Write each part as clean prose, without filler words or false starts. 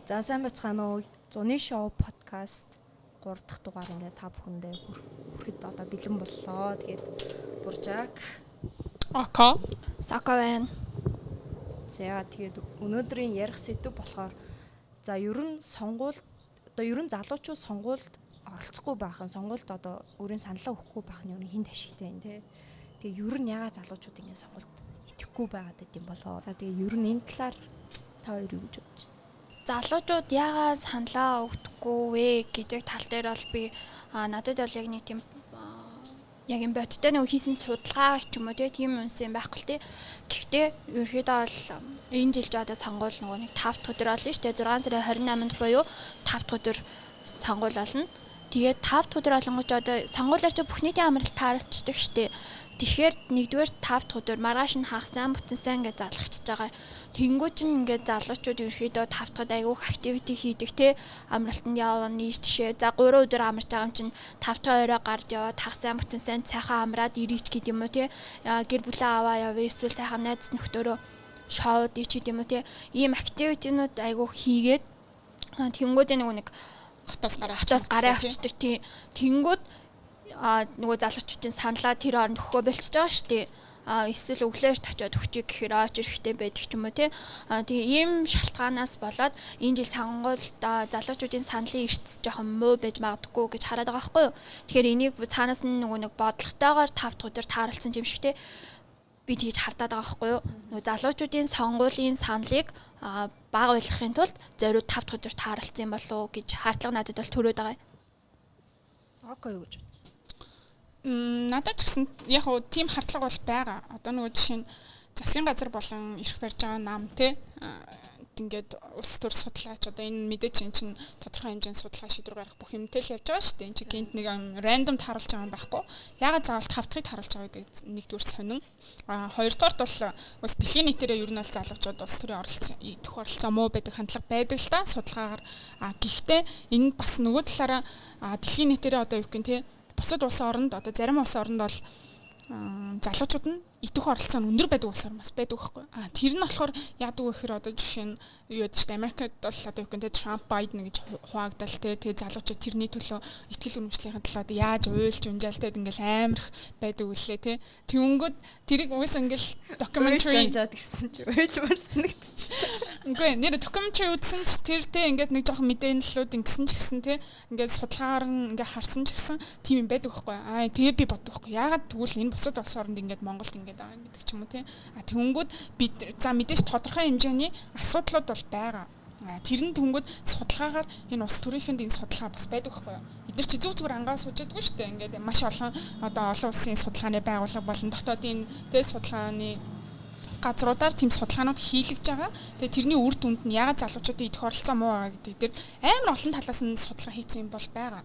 За сайн бацгаана уу. Зуны шоу подкаст 3 дахь дугаар ингээд та бүхэндээ хүрэхэд одоо бэлэн боллоо. Тэгээд Буржаак. Око. Сака байна. За тэгээд өнөөдрийн ярих сэдв болохоор за ер нь сонгуульд одоо ер нь залуучууд сонгуульд оролцохгүй байх нь сонгуульд одоо өөрийн саналаа өгөхгүй байх нь ер нь хин ташигтай юм те. Тэгээд ер нь ягаад залуучууд ингэ сонгуульд итгэхгүй байгаад гэдэм болоо. За тэгээд ер нь энэ талаар та хоёр юу гэж бодож байна? Залуучууд яагаад саналаа өгдөггүй вэ гэдэг тал дээр бол би надад бол яг нэг тийм яг юм бодтой нэг хийсэн судалгаа ч юм уу тийм үнсэн байхгүй тий. Гэхдээ ерөөхдөө бол энэ жил ч одоо сонгуул нөгөө нэг 5 дахь өдөр болно шүү дээ. 6 сарын 28-нд буюу 5 дахь өдөр сонгуул болно. Тэгээд 5 дахь өдөр олонгоч одоо сонгуулаар ч бүх нийтийн амралт тааралцдаг шүү дээ. Тэгэхээр нэгдүгээр 5 дахь өдөр маргааш нь хагасан бүтэнсэн гэж залгахчихж байгаа. Тэнгүү чинь ингээд залуучууд ерөөхдөө 5 дахьд айгүйх активити хийдэг те амралтанд явна нийш тишээ. За 3 өдөр амарч байгаа юм чинь 5 дахь орой гарч яваад хагасан бүтэнсэн цайхан амраад ирээч гэдэг юм уу те. Гэр бүлээ аваа яваа эсвэл сайхан найз нөхдөөрөө шоуд ич гэдэг юм уу те. Ийм активитинууд айгүйх хийгээд тэнгүүдээ нэг Хотоос гараа авчдаг тий. Тэнгүүд нөгөө залуучуудын саналаа тэр оронд өгөхөө болчихж байгаа шүү дээ. Эсвэл өглөөрт очиод өгчий гэхээр очиж ирэхтэй байдаг ч юм уу тий. Тэгээ ийм шалтгаанаас болоод энэ жил сонгуульд залуучуудын саналын эрсдэл жоохон муу байж магадгүй гэж хараад байгаа байхгүй юу. Тэгэхээр энийг цаанаас нь нөгөө нэг бодлоготойгоор 5 дахь өдөр тааралцсан юм шиг тий. Би тэгж хардаад байгаа байхгүй юу. Нөгөө залуучуудын сонгуулийн саналыг бага байлгахын тулд зориуд 5 дахь өдөр тааралцсан болов уу гэж хардлага надад бол төрөөд байгаа. Окей юу гэж. Надад ч гэсэн яг уу тийм хардлага бол байгаа. Одоо нөгөө жишээ нь засгийн газар болон эрх барьж байгаа нам те ингээд улс төр судлаач одоо энэ мэдээч чинь тодорхой хэмжээний судалгаа шийдвэр гаргах бүх юмтэй л явж байгаа шүү дээ. Энд чинь гинт нэг рандом тааруулж байгаа юм байхгүй. Ягаад заавал 5 дахьыг тааруулж байгаа гэдэг нэгдүгээр сонин. Хоёрдугаарт бол бас дэлхийн нийтээрээ ер нь бол залуучууд улс төрийн идэх оролцоо муу байдаг хандлага байдаг л да судалгаагаар. Гэхдээ энэ бас нөгөө талаараа дэлхийн нийтээрээ одоо юу гэх юм те бусад улсын оронд одоо зарим улсын оронд бол залуучууд нь идэх оролцоо нь өндөр байдаг улсаар бас байдаг байхгүй. Тэр нь болохоор яадаг вэ гэхээр одоо жишээ нь юу яд ч Америкт бол одоо юу гэнтэй Трамп Байден гэж хуваагдал тэгээ залуучууд тэрний төлөө ихтгэл үнэмшлийн төлөө одоо яаж уйлж унжаалтай ингээл амарх байдаг үлээ те. Тэнгүүд тэрийг угсаа ингээл documentary унжаад гисэн чи уйлмар санагдчих. Үгүй нэр documentary үзсэн ч тэртэй ингээд нэг жоохон мэдээллүүд ингэсэн ч гэсэн те ингээд судалгаагаар нь ингээд харсан ч гэсэн тийм юм байдаг байхгүй. Тэгээ би боддог байхгүй. Яагаад тэгвэл энэ бусад улс оронд ингээд Монголд ингээд байгаа гэдэг ч юм уу те. Тэнгүүд бид за мэдээж тодорхой хэмжээний асуудлууд бол байгаа. Тэр нь тэнгүүд судалгаагаар энэ улс төрийнхэнд энэ судалгаа бас байдаг байхгүй юу. Эдгээр чи зүг зүгээр ангаа сууж яддаг шүү дээ. Ингээд маш олон одоо олон улсын судалгааны байгууллага болон дотоодын тэ судалгааны газруудаар тийм судалгаанууд хийлгэж байгаа. Тэгээ тэрний үр дүнд нь ягаад залуучуудын идэх оролцоо муу байгаа гэдэг дээр амар олон талаас нь судалгаа хийсэн юм бол байгаа.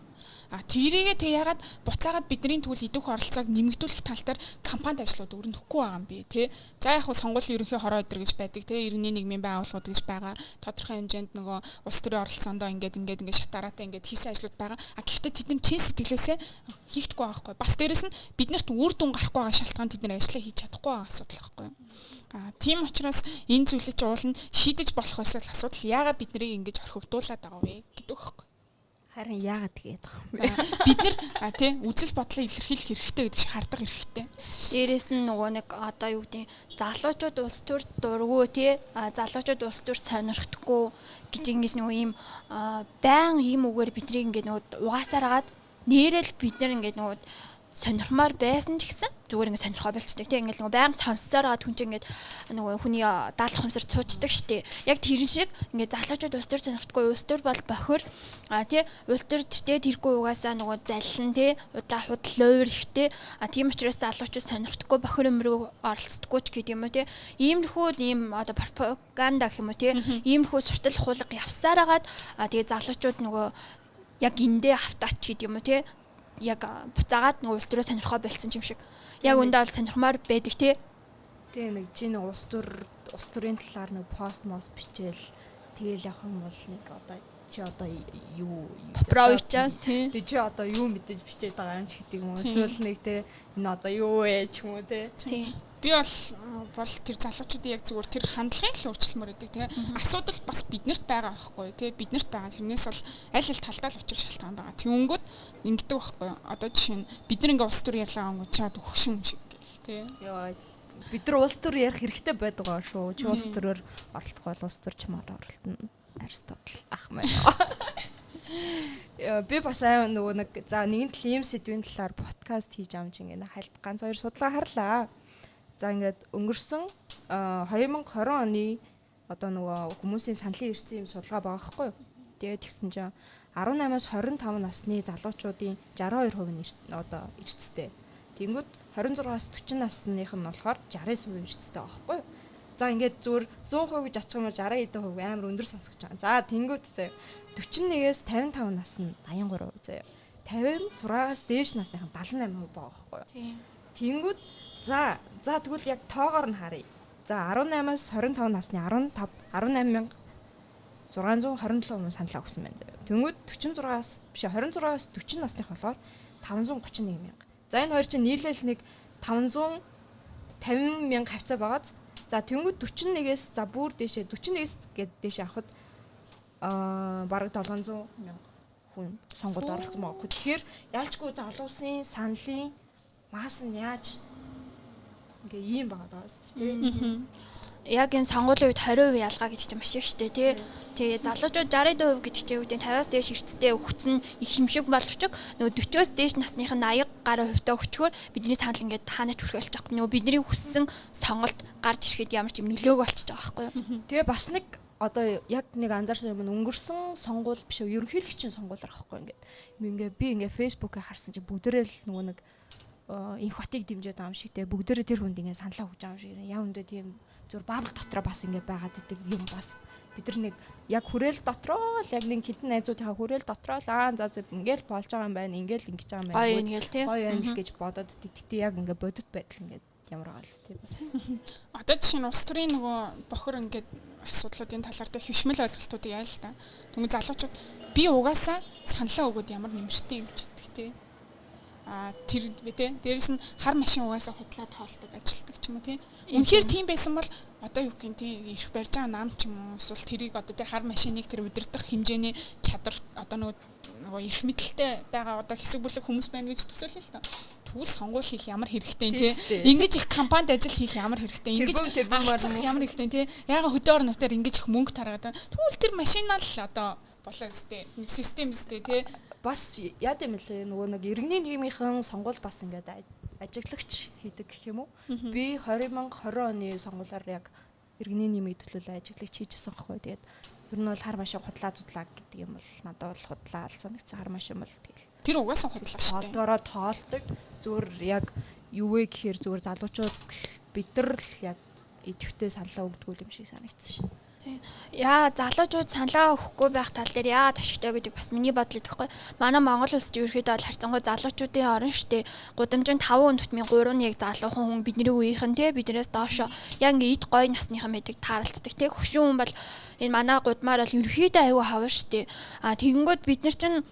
Тэрийгээ тэг ягаад буцаагаад бидний тэгвэл идэх оролцоог нэмэгдүүлэх тал дээр кампанит ажлууд өрнөхгүй байгаа юм би тий. За яг хуу сонгуулийн ерөнхий хороо өдр гэж байдаг тий. Иргэний нийгмийн байгууллагууд гэж байгаа. Тодорхой хэмжээнд нөгөө улс төрийн оролцоондоо ингээд шатараатай ингээд хийсэн ажлууд байгаа. Гэхдээ тэд нар чин сэтгэлээсээ хийхдэггүй байгаа байхгүй. Бас дээрэс нь биднэрт үр дүн гарахгүй байгаа шалтгаан тэд нар ажиллаа хийж чадахгүй байгаа асуудал байхгүй. Тийм учраас энэ зүйлийг ч уулна шийдэж болох асуудал яагаад бид нарыг ингэж орхигдуулаад байгаа вэ гэдэг байхгүй. Харин яагаад тэгээд байгаа юм бэ? Бид нар тий үзэл бодлоо илэрхийлэх хэрэгтэй гэдэг шиг хардаг хэрэгтэй. Дээрээс нь нөгөө нэг одоо юу гэдэг залуучууд улс төрд дурггүй тий залуучууд улс төрд сонирхдаггүй гэж ингэж нөгөө ийм байн ийм үгээр бидний ингэ нөгөө угаасаар агаад нэрэл бид нар ингэ нөгөө сонирхмаар байсан ч гэсэн зүгээр ингэ сонирхоо болчдаг тийм ингээл нөгөө байнга сонссоор байгаа хүн чинь ингээд нөгөө хүний даалгах хумсар цуучдаг штеп. Яг тэрэн шиг ингээд залуучууд улс төр сонирхдаггүй улс төр бол бохир тий улс төр тэртээ тэргүй угаасаа нөгөө заллан тий удаа худлуур ихтэй тийм учраас залуучууд сонирхдаггүй бохир өмрөө оролцдоггүй ч гэдэг юм уу тий. Иймэрхүү ийм одоо пропаганда гэх юм уу тий иймэрхүү суртал хулга явсаар агаад тэгээ залуучууд нөгөө яг эндээ автаач гэдэг юм уу тий яг буцаагаад нэг улс төрөө сонирхоо болцсон юм шиг. Яг өндөө бол сонирхмаар байдаг тий. Тэгээ нэг жин улс төрийн талаар нэг пост мост бичээл тэгээл явах юм бол нэг одоо чи одоо юу провичаа тий. Тэг чи одоо юу мэдээж бичээд байгаа юм ч гэдэг юм уу. Эсвэл нэг те энэ одоо юу вэ ч юм уу те. Тий. би бол тэр залуучуудын яг зүгээр тэр хандлагын л өөрчлөлмөр өгдөг тий. Асуудал бас биднэрт байгаа байхгүй тий. Биднэрт байгаа. Тэрнээс бол аль талдаа л учрах шалтгаан байгаа. Тэнгүүд ингэдэг байхгүй. Одоо жишээ нь бид нар ингээ улс төр ярьлаа ангууд чад өгшин юм шиг гэл тий. Яа бид нар улс төр ярих хэрэгтэй байдаг аа шүү. Чи улс төрөөр оролдох бол улс төр чамаар оролтно. Аристотл ах маань. Би бас нөгөө нэг за нэгэн тал ийм сэдвийн талаар подкаст хийж амж ингээ хальт ганц хоёр судалгаа харлаа. За ингээд өнгөрсөн 2020 оны одоо нөгөө хүмүүсийн саналын эрсдэл юм судалгаа байгаа хгүй юу. Тэгээд тэгсэн чинь 18-аас 25 насны залуучуудын 62% нь одоо эрсдэлтэй. Тэнгүүд 26-аас 40 насных нь болохоор 69% эрсдэлтэй байгаа хгүй юу. За ингээд зүгээр 100% гэж очих юм бол 60 эдэн хувь амар өндөр сонсогч байгаа. За тэнгүүд заяа 41-ээс 55 нас нь 83% заяа. 56-аас дээш насных нь 78% байгаа хгүй юу. Тийм. Тэнгүүд за тэгвэл яг тоогоор нь харъя. За 18-аас 25 насны 18627 хүн саналаа өгсөн байна. Тэнгүүд 46-аас биш 26-аас 40 насных болохоор 531 мянга. За энэ хоёр чинь нийлээл нэг 550 мянга хавцаа байгааз. За тэнгүүд 41-ээс за бүр дээшээ 41-ээс гээд дээшээ авахд бараг 700 мянга хүн сонгуульд оролцсон байгаа. Тэгэхээр яалчгүй залуусын саналын маас нь яаж ингээ ийм байгаа даа тийм. Яг энэ сонгуулийн үед 20% ялгаа гэж чинь маш их штэ тий. Тэгээ залуучууд 60% гэж чинь үүдийн 50-аас дээш эрсдэлтэй өгсөн их юм шиг боловч нөгөө 40-оос дээш насных нь 80 гаруй хувьтай өгчгөр бидний санал ингээд хаанаач хүрхэлж байгаа. Нөгөө бидний хүссэн сонголт гарч ирэхэд ямар ч юм нөлөөг болчихж байгаа байхгүй юу. Тэгээ бас нэг одоо яг нэг анзаарсан юм өнгөрсөн сонгуул биш үү ерөнхийлөгчийн сонгуулаар ахгүй ингээд би ингээд фэйсбүүкээр харсан чи бүгдээрээ л нөгөө нэг инх хотыг дэмжиж байгаа юм шиг те бүгдээрээ тэр хүнд ингээд саналаа өгч байгаа юм шиг яа өндөө тийм зүр баабл дотроо бас ингээд байгаад идэг юм бас бид нар нэг яг хүрээл дотроо л яг нэг хитэн найзуудынхаа хүрээл дотроо л за ингээд болж байгаа юм байна ингээд ингэж байгаа юм байна гоё ингээл те гоё байна л гэж бодоод тэгтээ яг ингээд бодит байдал ингээд ямар байгаа л тийм бас одоо жишээ нь улс төрийн нөгөө бохор ингээд асуудлуудын талаар дэх хөвшмөл ойлголтуудыг яа л та. Тэгвэл залуучууд би угаасаа саналаа өгөөд ямар нэмэртэй юм гэж боддог те. Тэр тэ дээрээс нь хар машин угаасаа худлаа тоолдог ажилтдаг ч юм уу тий. Үнэхээр тийм байсан бол одоо юу гэх юм тий ирэх барьж байгаа нам ч юм уу эсвэл тэрийг одоо тэр хар машиныг тэр удирдах хэмжээний чадвар одоо нөгөө ирэх мэдлэлтэй байгаа одоо хэсэг бүлэг хүмүүс байна гэж төсөөлөл л та. Тэгвэл сонгуул хийх ямар хэрэгтэй тий. Ингэж их компанид ажил хийх ямар хэрэгтэй. Ингэж ямар хэрэгтэй тий. Яга хөдөө орон нутгаар ингэж их мөнгө тараад тэгвэл тэр машинаа л одоо болоо өстэй. Нэг систем өстэй тий. Бас яа гэм лээ нөгөө нэг иргэний нийгмийнхэн сонгуул бас ингээд ажиглагч хийдэг гэх юм уу. Би 2020 оны сонгуулаар яг иргэний нийгмийг төлөөлөө ажиглагч хийжсэн байхгүй. Тэгээд ер нь бол хар машин худлаа зудлаа гэдэг юм бол надад бол худлаа алсан гэсэн хар машин бол тэгэл. Тэр угаасаа худлаа шүү дээ. Одоороо тоолдог. Зүгээр яг юу вэ гэхээр зүгээр залуучууд бид нар л яг идэвхтэй саналаа өгдөг юм шиг санагдсан шүү дээ. Яа залуучууд саналаа өгөхгүй байх тал дээр яагаад ашигтай гэдэг бас миний бодол өгөхгүй. Манай Монгол улсад ерөөхдөө бол харьцангуй залуучуудын орн штэ. Гудамжинд 5 хүнд 3 нь яг залуухан хүн бидний үеийнхэн те биднээс доошо яг ингээ ид гой насныхан байдаг тааралцдаг те. Хөшүүн хүн бол энэ манай гудмаар бол ерөөхдөө аюу хавар штэ. Тэгэнгүүт бид нар чинь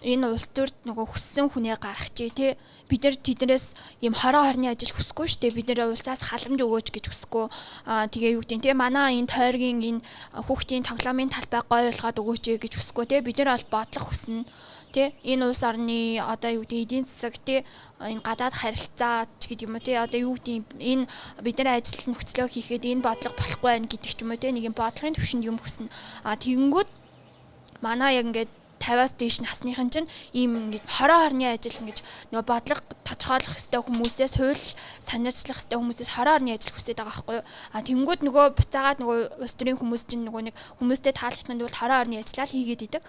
энэ улс төрд нөгөө хүссэн хүнээ гаргachээ те бид нар тэднээс юм хороо хорны ажил хүсэхгүй штэ бид нар улсаас халамж өгөөч гэж хүсэхгүй тэгээ юу гэдэг те манай энэ тойргийн энэ хүүхдийн тоглоомын талбай гоё болгоод өгөөч гэж хүсэхгүй те бид нар бол бодлого хүснэ те энэ улс орны одоо юу гэдэг эдийн засаг те энэ гадаад харилцаа ч гэдэг юм уу те одоо юу гэдэг энэ бид нар ажил нөхцлөө хийхэд энэ бодлого болохгүй байх гэдэг ч юм уу те нэг юм бодлогын төвшөнд юм хүснэ тэгэнгүүт манай яг ингээд 50-аас дээш насныхан чинь ийм ингэж хороо хорны ажил ингэж нөгөө бодлого тодорхойлох хэвээр хүмүүсээс хууль санаачлах хэвээр хүмүүсээс хороо хорны ажил хүсэж байгаа байхгүй юу. Тэнгүүд нөгөө буцаагаад нөгөө улс төрийн хүмүүс чинь нөгөө нэг хүмүүстэй таалагдахын тулд хороо хорны ажиллаа хийгээд идэг.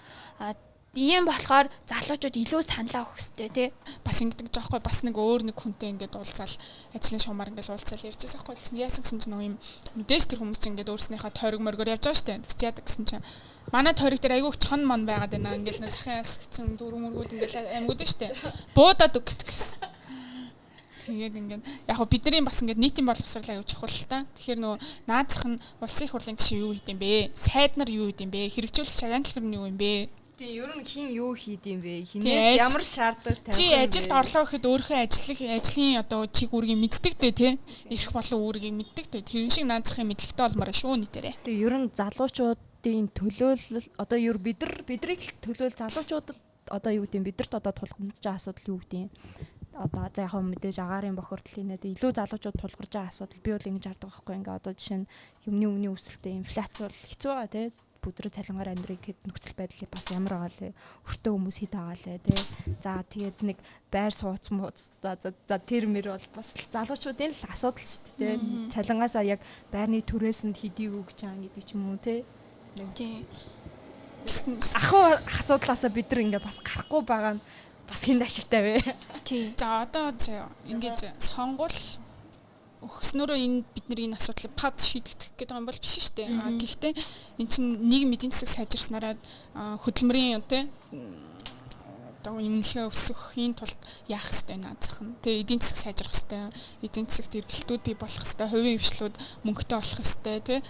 Ийм болохоор залуучууд илүү саналаа өгөх хэрэгтэй тий. Бас ингэдэг жоохгүй бас нэг өөр нэг хүнтэй ингээд уулзаал ажлын шуумаар ингээд уулзаал ярьжсэн байхгүй. Тэгсэн яасан гэсэн чинь нөгөө юм мэдээж тэр хүмүүс чинь ингээд өөрснийхөө тойрог моргоор явж байгаа штэ. Тэгч яадаг гэсэн чинь манай тойрог дээр айгүйх чон мон байгаад байна. Ингээд нэг захын асгцэн дөрөв мөргүүд ингээд аймгууд штэ. Буудаад үг гэсэн. Тэгээд ингээд яг хөө бидний бас ингээд нийтийн боловсрол аяуч чухал л та. Тэгэхээр нөгөө наазах нь улсын их хурлын гишүүн юу хийдэм бэ? Сайд нар юу хийдэм бэ? Хэрэгжүүлэх шагналын нь юу юм бэ? Тийм ер нь хин юу хийд юм бэ? Тийм, Хинээс ямар шаардлага тавих Чи юм бэ? ажилд орлоо гэхэд өөрийнхөө ажлын одоо чиг үүргийг мэддэг дээ тий. Ирэх болон үүргийг мэддэг дээ. Тэр шиг наазахын мэдлэгтэй олмоор шүү нэтэрэ. Тэгээ ер нь залуучуудын төлөөлөл одоо ер бидрийг төлөөл залуучуудад одоо юу гэдэм бидэрт одоо тулгамдж байгаа асуудал юу гэдэм одоо за яг мэдээж агаарын бохирдлын нэ илүү залуучууд тулгарч байгаа асуудал би бол ингэж хардаг байхгүй ингээ одоо жишээ нь юмны өмнө өсөлттэй инфляц бол хэцүү байгаа тий бүдрэ цалингаар амьдрыг хэд нөхцөл байдал бас ямар байгаа лээ өртөө хүмүүс хэд байгаа лээ тий за тэгээд нэг байр сууц муу за тэр мэр бол бас залуучуудын л асуудал шүү дээ тий цалингаасаа яг байрны түрээсэнд хэдий үг гэж байгаа гэдэг ч юм уу тий Тийм. ахын асуудлаасаа бид нар ингээ бас гарахгүй байгаа нь бас хинд ашигтай вэ. Тийм. За одоо ингэж сонгуул өгснөөрөө энэ бидний энэ асуудлыг пад шийдэгдэх гэдэг юм бол биш шүү дээ. Гэхдээ эн чинь нийгмийн эдийн засаг сайжирснараа хөдөлмөрийн тий одоо имлэгээ өсгөхийн тулд яах ёстой наазах нь. Тэгээ эдийн засаг сайжрах ёстой. Эдийн засагт эргэлтүүд бий болох ёстой. Хувийн хвшлүүд мөнгөтэй болох ёстой тий.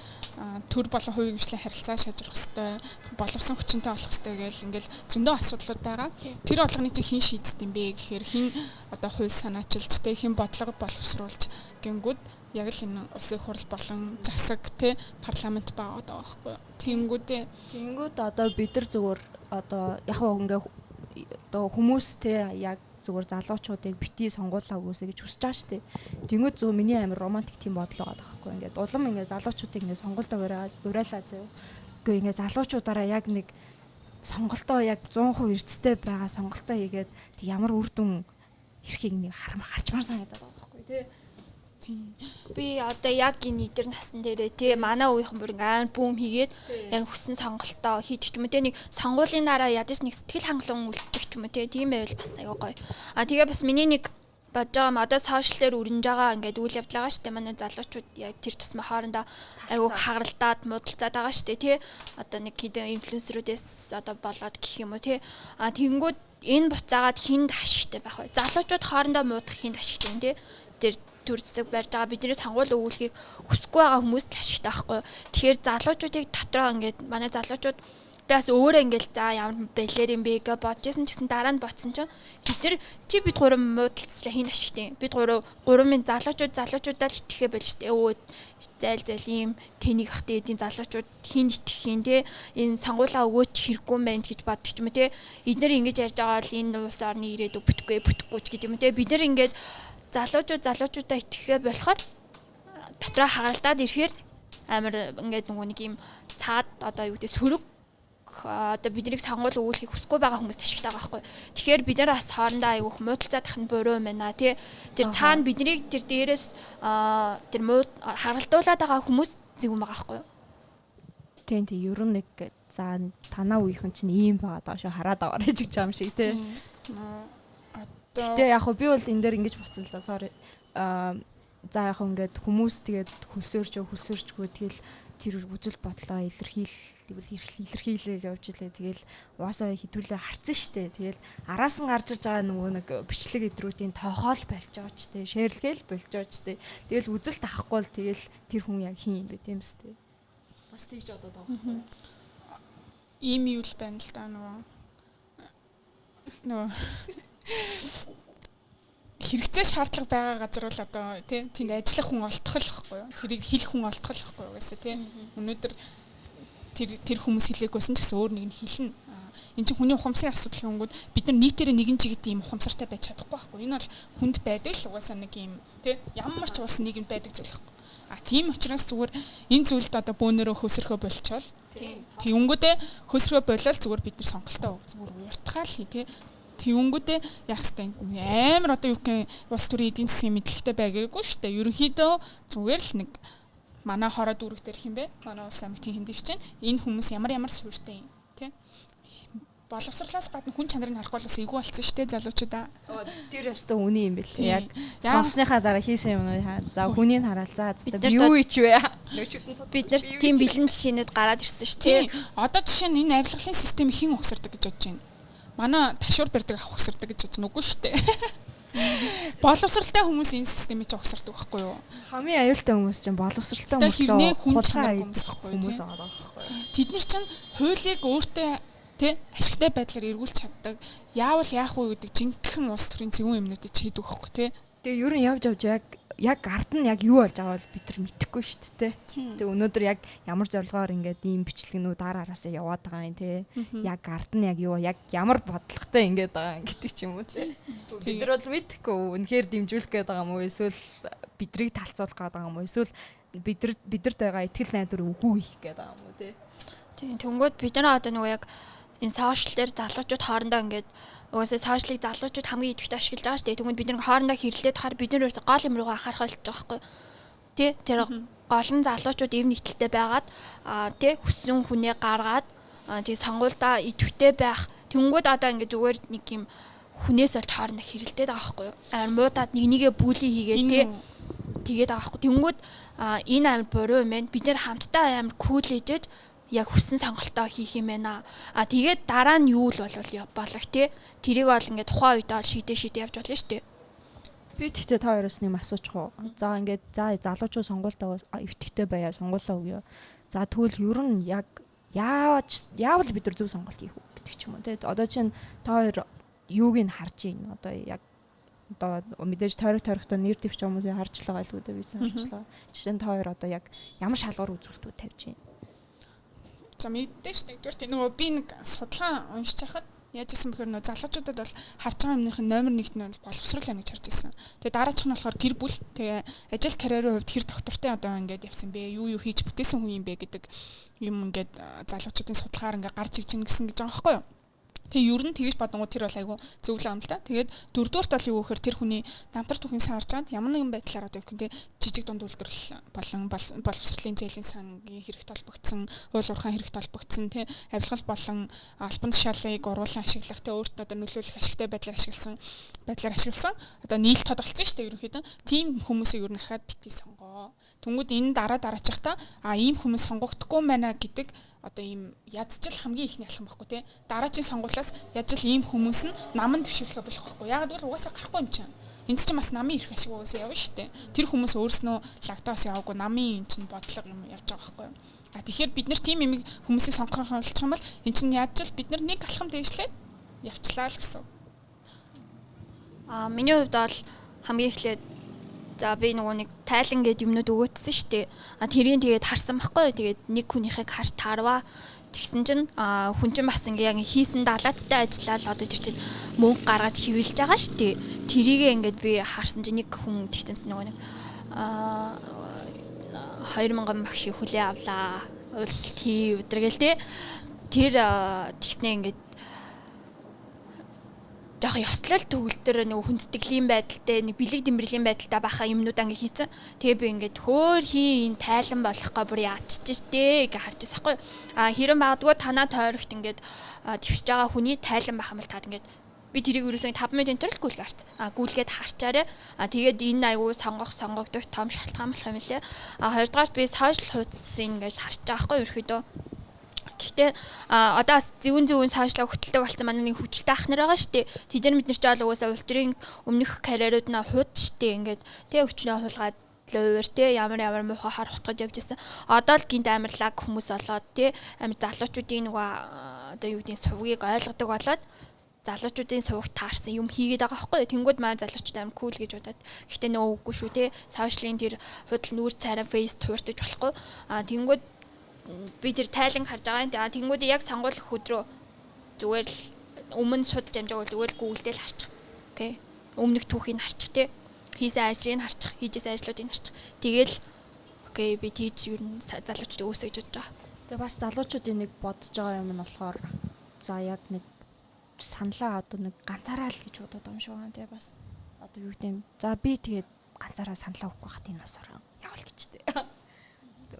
Төр болон хувийн хвшлийн харилцаа сайжрах ёстой. Боловсон хүчинтэй болох ёстой гэл ингээл зөндөө асуудлууд байгаа. Тэр болгоны чинь хэн шийддэг юм бэ гэхээр хэн одоо хууль санаачилж тий хэн бодлого боловсруулж гингүүд яг л энэ улсын хурал болон засаг тий парламент байгаа байхгүй. Тэнгүүд одоо бид нар зүгээр одоо яг ингээ одоо хүмүүс те яг зүгээр залуучуудыг бити сонгуулаа өгөөсэй гэж хүсэж байгаа шүү дээ. Тэнгүүд зөв миний амар романтик тийм бодлоо байгаа байхгүй. Ингээд улам ингээ залуучуудыг ингээ сонголтоо уриалаа заяа. Үгүй ингээ залуучуудаараа яг нэг сонголтоо яг 100% эрдэстэй байгаа сонголтоо хийгээд ямар үр дүн ирэхийг нэг харчмаар санагдаад байгаа байхгүй тий. Би одоо яг энэ идэр насн дээрээ тий манай үеийнхэн бүр амар бүүм хийгээд яг хүссэн сонголтоо хийдэг ч юм уу тий нэг сонгуулийн дараа ядаж нэг сэтгэл хангалуун үлддэг ч юм уу тий тийм байвал бас аяга гоё. Тэгээ бас миний нэг бодож байгаа юм одоо сошиал дээр өрнөж байгаа ингээд үйл явдал байгаа шүү дээ манай залуучууд яг тэр тусмаа хоорондоо аяга хагаралдаад муудалцаад байгаа шүү дээ тий одоо нэг хэдэн инфлюенсерүүдээс одоо болоод гэх юм уу тий тэгэнгүүт энэ буцаагаад хинд ашигтай байх вэ залуучууд хоорондоо муудах хинд ашигтай тий тэр төр зэсэг барьж байгаа бидний сонгуул өгүүлэхийг хүсэхгүй байгаа хүмүүс л ашигтай байхгүй. Тэгэхээр залуучуудыг дотроо ингээд манай залуучууд би бас өөрөө ингээд за ямар бэлэр юм бэ гэж бодчихсон ч гэсэн дараа нь ботсон чинь бид гурав муудалцлаа хин ашигтай. Бид гурав минь залуучуудаа л итгэхэ болж штэ. Өө зайл ийм тэнийг хахтай эдийн залуучууд хин итгэх юм те энэ сонгуулаа өгөөч хэрэггүй юм байна гэж бодчих юм те. Эднэр ингэж ярьж байгаа бол энэ улс орны ирээдүй бүтэхгүй ч гэдэг юм те. Бид нар ингээд залуучуудаа итгэхээ болохоор дотроо хагаралдаад ирэхээр амар ингээд нөгөө нэг юм цаад одоо юу гэдэг сөрөг одоо биднийг сонгуул өгүүлэхийг хүсэхгүй байгаа хүмүүст ашигтай байгаа байхгүй. Тэгэхээр бид нар бас хоорондоо айгүйх муудалцаад ах нь буруу юм байна тий. Тэр цаана биднийг тэр дээрээс тэр хагаралдуулаад байгаа хүмүүс зөв юм байгаа байхгүй. Тийм ер нь нэг за танаа үеийнхэн чинь ийм байгаа даа шүү хараад аваарэ гэж байгаа юм шиг тий. Гэтэ яг би бол энэ дээр ингэж буцсан л да sorry. За яг ингээд хүмүүс тэгээд хөсөөрчгүй тэгэл тэр үзэл бодлоо илэрхийлээр явж илээ. Тэгэл угаасаа хідүүлээ харцсан штэ. Тэгэл араас нь гарч иж байгаа нөгөө нэг бичлэг идрүүдийн тоохоол болж байгаа ч тэ шеэрлгээл болж байгаа ч тэ. Тэгэл үзэл тахгүй л тэгэл тэр хүн яг хин юм бэ тийм үстэй. Бас тэгж одоо таахгүй. Ийм юу л байна л да нөгөө хэрэгцээ шаардлага байгаа газар бол одоо тийм тэнд ажиллах хүн олдох л байхгүй юу. Тэрийг хэлэх хүн олдох л байхгүй юу гэсэн тийм. Өнөөдөр тэр хүмүүс хэлээгүйсэн ч гэсэн өөр нэг нь хэлнэ. Энд чинь хүний ухамсарын асуудал хөнгүүд бид нар нийтээрээ нэгэн чигэд ийм ухамсартай байж чадахгүй байхгүй. Энэ бол хүнд байдаг л угаасаа нэг юм тийм ямар ч улс нийгэмд байдаг зүйл байхгүй. Тийм учраас зүгээр энэ зүйлд одоо бөөнөрөө хөсөрхөө болчвол тэгэнгүүтээ хөсөрхөө болол зүгээр бид нар сонголтоо зүгээр ууртгаал хий тийм. Тэвэнгүүдээ яах вэ? Амар одоо юу гэх улс төрийн эдийн засгийн мэдлэгтэй байгаагүй шүү дээ. Ерөнхийдөө зүгээр л нэг манай хороо дүүрэг дээр хэм бэ? Манай улс аймгийн хиндивч чинь энэ хүмүүс ямар суурьтай юм тий? Боловсрлоос гадна хүн чанарыг харахгүй бас эйгүү болсон шүү дээ залуучуудаа. Тэр өстө үний юм бэл тий. Яг сонгосныхаа дараа хийсэн юм за хүнийг хараад за юу ич вэ? Бид нар тийм бэлэн жишээнүүд гараад ирсэн шүү тий. Одоо жишээ нь энэ авилгалын систем хэн ухсардаг гэж бодож байна? Манай ташуур барьдаг авах ухсардаг гэж бодсон үгүй шүү дээ. Боловсралтай хүмүүс энэ системийг ч ухсардаг байхгүй юу? Хамгийн аюултай хүмүүс чинь боловсралтай хүмүүс хэрнээ хүн чанар хүмүүс байгаа байхгүй юу? Тэд нар чинь хуулийг өөртөө тэ ашигтай байдлаар эргүүлж чаддаг. Яавал яах вэ гэдэг жинхэнэ улс төрийн зөвүүн юмнуудыг хийдэг байхгүй тэ. Тэгээ ер нь явж яг ард нь яг юу болж байгаа бол бид нар мэдэхгүй шүү дээ. Тэгээ өнөөдөр яг ямар зорилгоор ингээд ийм бичлэгнүүд араасаа яваад байгаа юм те. Яг ард нь яг юу яг ямар бодлоготой ингээд байгаа гэдэг ч юм уу те. Бид нар бол мэдэхгүй үнэхээр дэмжүүлэх гээд байгаа юм уу эсвэл бидрийг талцуулах гээд байгаа юм уу эсвэл бидэрт байгаа итгэл найдвар үгүй хийх гээд байгаа юм уу те. Тийм тэнгууд бид нар одоо нөгөө яг энэ сошиал дээр залуучууд хоорондоо ингээд угаасаа сошиалыг залуучууд хамгийн идэвхтэй ашиглаж байгаа шүү дээ. Тэгвэл бид нэг хоорондоо хэрэлдээд хахаар бид нар ерөөсө гол юм руугаа анхаарах болж байгаа байхгүй. Тэ тэр гол нь залуучууд эв нэгтэлтэй байгаад тэ хүссэн хүнээ гаргаад тэг сонгуульдаа идэвхтэй байх. Тэнгүүд одоо ингээд зүгээр нэг юм хүнээс олж хоорондоо хэрэлдээд байгаа байхгүй юу. Муудаад нэгнийгээ бүли хийгээд тэ тэгээд байгаа байхгүй. Тэнгүүд энэ амар буруу юм байна. Бид нэр хамтдаа амар кул ээжэж яг хүссэн сонголтоо хийх юм байна. Тэгээд дараа нь юу л болох те. Тэрийг бол ингээд тухайн үед бол шийдээ явж болно шүү дээ. Би тэгтээ та хоёроос юм асуучих уу? За ингээд залуучууд сонгуультай эвтэгтэй байя, сонгуулаа өгөө. За тэгвэл ер нь яг яавал бид нар зөв сонголт хийх үү гэдэг ч юм уу те. Одоо чинь та хоёр юуг нь харж байна? Одоо яг одоо мэдээж тойрогтой нэр дэвч хүмүүсийг харж байгаа л үү дээ би санаачлаа. Жишээ нь та хоёр одоо яг ямар шалгуур үзүүлэлтүүд тавьж байна? За мэдээж нэгдүгээр тийм нөгөө би нэг судалгаа уншиж хахад яаж исэн бэхээр нөгөө залуучуудад бол харж байгаа юмныхын номер 1 нь бол боловсрол байна гэж харж исэн. Тэгээ дараачих нь болохоор гэр бүл. Тэгээ ажил карьерийн хувьд хэр доктортой одоо ингээд явсан бэ? Юу хийж бүтээсэн хүн юм бэ гэдэг юм ингээд залуучуудын судалгаар ингээд гарч иж гин гэсэн гэж байгаа байхгүй юу? Тэгээ ер нь тэгж бодонгууд тэр бол айгу зөвлөө юм л да. Тэгээд дөрөвдүгээрт бол юу гэхээр тэр хүний намтар түүхийг саарж чад ямар нэгэн байдлаар одоо гэх юм те жижиг дунд үйлдвэрлэл болон боловсролын зээлийн сангийн хэрэгт холбогдсон, уул уурхайн хэрэгт холбогдсон те авилгал болон албан тушаалыг уруулан ашиглах те өөртөө одоо нөлөөлөх ашигтай байдлаар ашигласан одоо нийлт тодголцсон шүү дээ ерөнхийдөө. Тийм хүмүүсийг ер нь ахаад битгий сонгоо. Тэнгүүд энэ дараачихта ийм хүмүүс сонгогдохгүй байна гэдэг одоо ийм ядчил хамгийн ихний алхам байхгүй те. Дараагийн сонгуулиас яаж л ийм хүмүүс нь наман төвшүүлэхэ болох байхгүй. Яг гэвэл угаасаа гарахгүй юм чинь. Энд чинь бас намын ирэх ашиг угаасаа явна шүү дээ. Тэр хүмүүс өөрснөө лагтаас яваагүй намын эн чинь бодлого юм явж байгаа байхгүй. Тэгэхээр бид нар тийм юм хүмүүсийг сонгох болчих юм бол эн чинь яаж л бид нар нэг алхам дээшлээд явчлаа л гэсэн. Миний хувьд бол хамгийн эхлээд за би нөгөө нэг тайлан гэдэг юмнууд өгөөдсөн шүү дээ. Тэрийг тэгээд харсан байхгүй. Тэгээд нэг хүнийхийг харж таарваа. Тэгсэн чинь хүн чинь бас ингээ яг хийсэн далааттай ажиллаад одоо тэр чинь мөнгө гаргаж хөвөлж байгаа шүү дээ. Тэрийг ингээд би харсан чинь нэг хүн тэгсэмсэн нөгөө нэг 2000 багшиг хүлээ авлаа. Улсалт хий өдргээл те. Тэр тэгснээ ингээд яг ёслол төгөлтөр нэг хүндэтгэлийн байдалтай нэг бэлэг дэмбэрлийн байдалтай байхаа юмнуудаа ингээ хийцэн. Тэгээ би ингээд хөөр энэ тайлан болохгүй бүр яачиж штэ гэж харж байсахгүй. Хэрэн магадгүй танаа тойрогт ингээд твшиж байгаа хүний тайлан байх юм бол таад ингээд би тэрийг ерөөсөө 5 минутын төрөл гүйлгээрч. Гүйлгээд харчаарэ. Тэгээд энэ аягүй сонгогдох том шалтгаан болох юм лээ. Хоёрдугаарт би сошиал хуудсын ингээд харж байгаа байхгүй ерөөхдөө. Гэхдээ одоо зөвүүн сошиалаа хөтэлдэг болсон манай нэг хүчтэй ах нар байгаа шүү дээ. Тэд нар мэднэр ч бол угаасаа улс төрийн өмнөх карьерууд нь хууд шүү дээ. Ингээд тэг өчнөө хулгаад лөвөр те ямар муухай хар хутгаж явж байсан. Одоо л гинт амарлаг хүмүүс болоод те амир залуучуудын нөгөө одоо юу гэдгийг сувгийг ойлгодог болоод залуучуудын сувгт таарсан юм хийгээд байгаа байхгүй. Тэнгүүд маань залуучууд амир кул гэж бодоод. Гэхдээ нөө үгүй шүү те. Сошиалын тэр худал нүүр царай фейс тууртаж болохгүй. Тэнгүүд би тэр тайлан харж байгаа юм. Тэнгүүд яг сонгуулах өдрөө зүгээр л өмнө судалж амжаагүй зүгээр л гуглдэл харчих. Окей. Өмнөх түүхийг харчих те. Хийсэн ажлыг харчих, хийжсэн ажлуудыг харчих. Тэгэл окей би тийж юу н залуучууд өөсөө гэж бодож байгаа. Тэгээ бас залуучуудын нэг бодож байгаа юм нь болохоор за яг нэг саналаа одоо нэг ганцаараа л гэж бодоод байгаа юм шиг байна те бас. Одоо юу гэдэм. За би тэгээд ганцаараа саналаа өгөх байхад энэ усаар явал гэж те.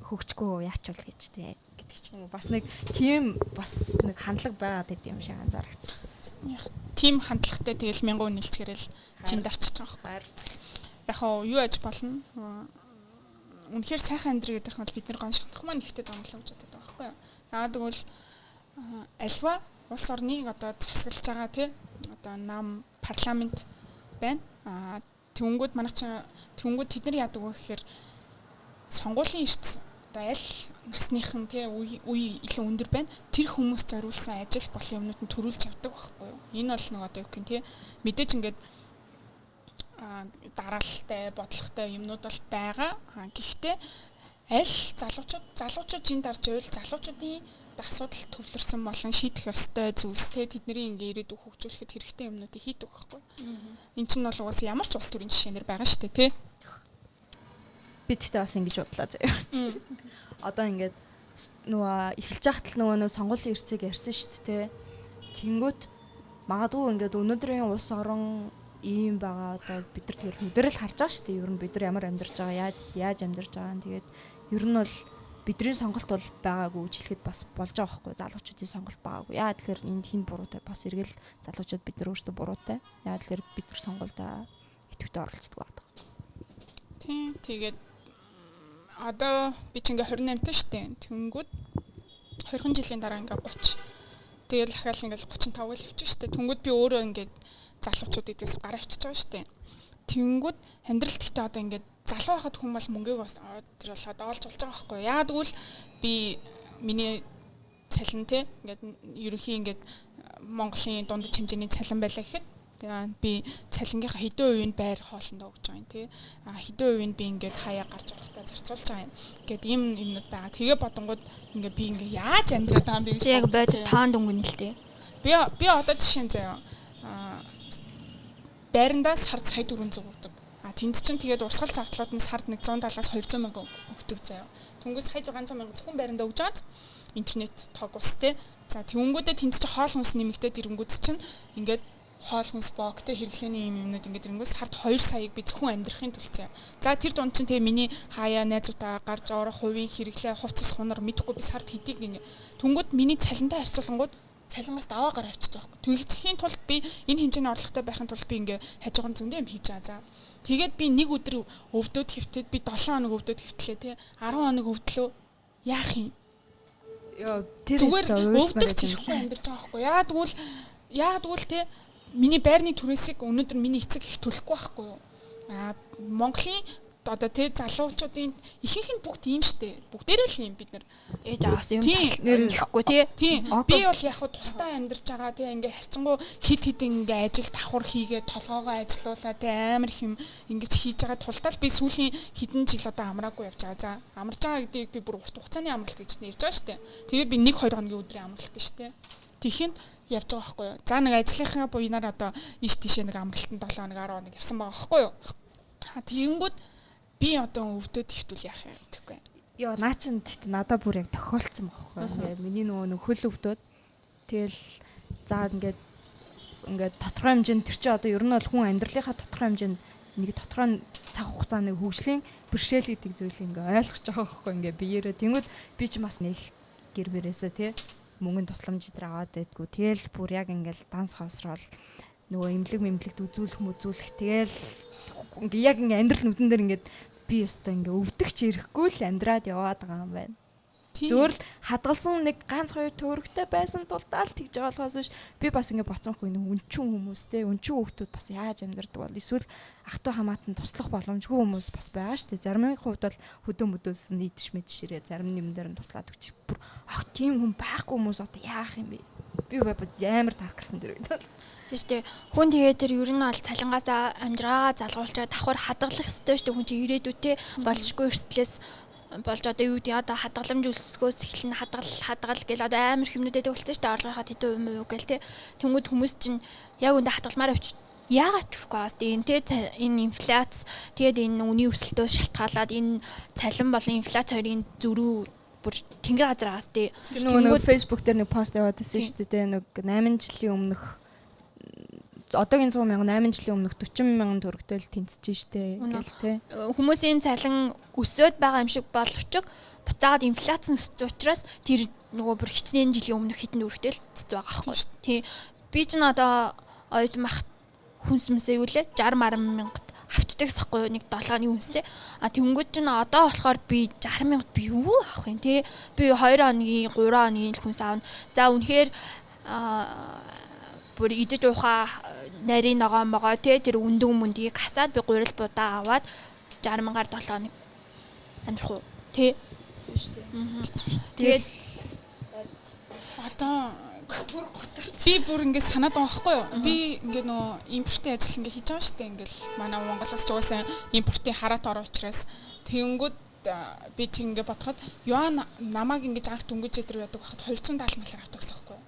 Хөгчгөө яачвал гэж те гэдэг ч юм уу. Бас нэг тийм бас нэг хандлага байгаад байт юм шиг анзаарчихсан. Тим хандлагатай тэгэл 1000 хүн нэлцгэрэл жинд арчиж байгаа байхгүй. Яг юу аж болно. Үнэхээр сайхан амьдрал гэдэг нь бид нар гонших маань ихтэй донглоо гэж боддог байхгүй юу. Яагаад гэвэл альва улс орныг одоо засаглаж байгаа тий одоо нам парламент байна. Тэнгүүд манайх чинь тэнгүүд тэд нар яадаг вэ гэхээр сонгуулийн эрс одоо аль насныхан тий үе илүү өндөр байна. Тэр хүмүүс зориулсан ажил болон юмнууд нь төрүүлж авдаг байхгүй юу? Энэ бол нэг одоо юу гэх юм тий мэдээж ингээд дараалалтай, бодлоготой юмнууд бол байгаа. Гэхдээ аль залуучууд жин дарж байвал залуучуудын асуудал төвлөрсөн болон шийдэх ёстой зүйлс те тэдний ингээ ирээдүйг хөгжүүлэхэд хэрэгтэй юмнуудыг хийдэг байхгүй. Энд чинь бол угаасаа ямар ч улс төрийн жишээнэр байгаа шүү дээ те. Би тэгтээ бас ингэж бодлоо заяа. Одоо ингээд нөгөө эхэлж байхад л нөгөө сонгуулийн эрсийг ярьсан шүү дээ те. Тэнгүүт магадгүй ингээд өнөөдрийн улс орон ийм байгаа одоо бид нар тэгэл мэдэрэл харж байгаа шүү дээ. Ер нь бид нар ямар амьдарч байгаа, яаж амьдарч байгаа нь тэгээд ер нь бол бидний сонголт бол байгаагүй гэж хэлэхэд бас болж байгаа байхгүй залуучуудын сонголт байгаагүй. Яа тэгэхээр энд хин буруутай бас эргэл залуучууд бид нар өөрсдөө буруутай. Яа тэгэхээр бид нар сонголтоо идэвхтэй оролцдог байдаг. Тийм тэгээд одоо би ч ингээ 28-тай шүү дээ. Тэнгүүд 20 жилийн дараа ингээ 30. Тэгээд дахиад ингээ 35 л авчих шүү дээ. Тэнгүүд би өөрөө ингээ залуучууд эдгээс гараа авчиж байгаа шүү дээ. Тэнгүүд амьдралт ихтэй одоо ингээ залуу байхад хүн бол мөнгөийг тэр бол одоо олж болж байгаа байхгүй. Яагаад гэвэл би миний цалин те ингээд ерөнхий ингээд Монголын дундаж хэмжээний цалин байлаа гэхэд би цалингийнхаа хэдэн үеийн байр хоолндоо өгч байгаа юм те. Хэдэн үеийн би ингээд хаяа гарч орохтой зарцуулж байгаа юм. Ингээд ийм юмнууд байгаа. Тэгээ бодонгууд ингээд би ингээд яаж амьдраад байгаа юм бэ гэж яг бодож таанд өнгөн л дээ. Би одоо жишээ нь заяа байрандаа сард сая 400 өгдөг. Тэнд чинь тэгээд урсгал зардлууд нь сард 170-аас 200 мянга өгдөг заяа. Тэнгээс хаяж 600 мянга зөвхөн байранд өгж байгаа интернет тог ус те. За тэнгүүдээ тэнд чинь хоол хүнс нэмэгдээд ирэнгүүд чинь ингээд хоол хүнс богтой хэрэглээний юмнууд ингээд ирэнгүүд сард 2 саяыг би зөвхөн амьдрахын тулд заяа. За тэр дунд чинь тэгээ миний хаяа найзуудаа гарч орох хувийн хэрэглээ хувцас хунар мэдэхгүй би сард хэдийг ингээ. Тэнгүүд миний цалинтай харьцуулангууд цалингаас даваа гараа авчиж байгаа юм. Тэгхийн тулд би энэ хэмжээний орлоготой байхын тулд би ингээ хажууган зөндөө юм хийж байгаа. За тэгээд би нэг өдөр өвдөд хөвтөд би 7 хоног өвдөд хөвтлээ те 10 хоног өвдлөө яах юм? Яа тэр зүгээр өвдөж чихгүй амьдарч байгаа байхгүй. Яагаад гэвэл те миний байрны түрээсийг өнөөдөр миний эцэг их төлөхгүй байхгүй юу? Монголын одоо те залуучуудын ихэнх нь бүгд ийм штэ. Бүгдээрээ л ийм бид нар ээж аваас юм нэрэхгүй тий. Би бол яг тусдаа амьдарч байгаа тий ингээ харьцангуй хит ингээ ажил давхар хийгээд толгоогоо ажилуулаад тий амар их юм ингэж хийж байгаа тулдаа би сүүлийн хэдэн жил одоо амраагүй явж байгаа. За амарч байгаа гэдгийг би бүр урт хугацааны амралт гэж нэрж байгаа штэ. Тэгээ би 1-2 хоногийн өдрийн амралт биш тий. Тэхийн явж байгаа байхгүй юу? За нэг ажлынхаа буйнаар одоо иш тийшээ нэг амралтанд 7 хоног 10 хоног явсан байгаа байхгүй юу? Тэгэнгүүт би одоо өвдөд ихтэл яах юм гэхгүй. Яа наа чин надаа бүр яг тохиолдсон байхгүй. Ингээ миний нөгөө хөл өвдөд тэгэл за ингээд тодорхой хэмжээнд тэр чинь одоо ер нь бол хүн амьдралынхаа тодорхой хэмжээнд нэг тодорхой цаг хугацааны хөгжлийн бэрхшээл гэдэг зүйлийг ингээ ойлгож байгаа байхгүй. Ингээ биеэрээ тэнгүүд би ч бас нэг гэр бэрээсээ тий мөнгөнд тусламж идэр аваад байдгүй. Тэгэл бүр яг ингээл данс хоосрол нөгөө имлэг үзүүлэх тэгэл яг ингээ амьдрал нүдэн дээр ингээд би өстой ингээ өвдөгч ирэхгүй л амьдраад яваад байгаа юм байна. Зөвөр л хадгалсан нэг ганц хоёр төөрөгтэй байсан тулдаа л тэгж байгаа болохоос биш би бас ингээ боцонхгүй нэг өнчүүн хүмүүс те өнчүүн хүүхдүүд бас яаж амьдардаг бол эсвэл ах トゥ хамаатан туслах боломжгүй хүмүүс бас байгаа шүү дээ. Заримын хувьд бол хөдөө мөдөөс нийтш мэдширээ зарим нэмдэр нь туслаад өгч бүр ах тийм хүн байхгүй хүмүүс одоо яах юм бэ? Би амар тархсан дэр үед бол тийм хүн тэгээд тэр ер нь бол цалингаасаа амжираагаа залгуулчаад давхар хадгалах ёстой шүү дээ. Хүн чинь ирээдүйтэй болшгүй эрсдлээс болж одоо юу гэдэг одоо хадгаламж үлсгөөс эхлэн хадгал гэл одоо амар хэмнүүдэд өгсөн шүү дээ. Орлогынхаа хэдэн %юу гэл те. Тэнгүүд хүмүүс чинь яг үндэ хадгалмаар авч яагаад ч үгүй бас энэ те энэ инфляц тэгээд энэ үнийн өсөлтөөс шалтгаалаад энэ цалин болон инфляц хоёрын зөрүү бүр тэнгэр газраас те. Нөгөө Facebook дээр нэг пост яваад байсан шүү дээ. Нэг 8 жилийн өмнөх одоогийн 100 мянга 8 жилийн өмнөх 40 мянган төгрөгтэй л тэнцэж штэ гэл те. Хүмүүсийн цалин өсөөд байгаа юм шиг боловч буцаагаад инфляц өссөн учраас тэр нөгөө бүр хичнээн жилийн өмнөх хэдэн төгрөгтэй л тэнцэж байгаа байхгүй. Тий. Би ч н одоо ойд мах хүнсмэсээ юу лээ 60 мянгад авчдаг гэсэхгүй нэг 7-ны үнсээ. Тэнгүүд ч н одоо болохоор би 60 мянгад би юу авах юм те. Би 2 хоногийн 3 хоногийн хүнс аавна. За үнэхээр бүр идэж уухаа нарийн ногоомогоо тэр үндэн мөндгийг хасаад би гурил будаа аваад 60 мянгаар 7 хоног амьдрах уу тий. хэцүү шүү дээ. Тэгээд Одоо би бүр ингээд санаад байгаа байхгүй юу? Би ингээд нөгөө импортын ажил ингээд хийж байгаа шүү дээ. Ингээд манай Монголоос ч угаасаа импортын хараат ороо учраас тэгэнгүүт би тэг ингээд бодоход Юан намайг ингээд анх дөнгөж өдөр яадаг байхад 270 малаар авдаг гэсэн байхгүй юу?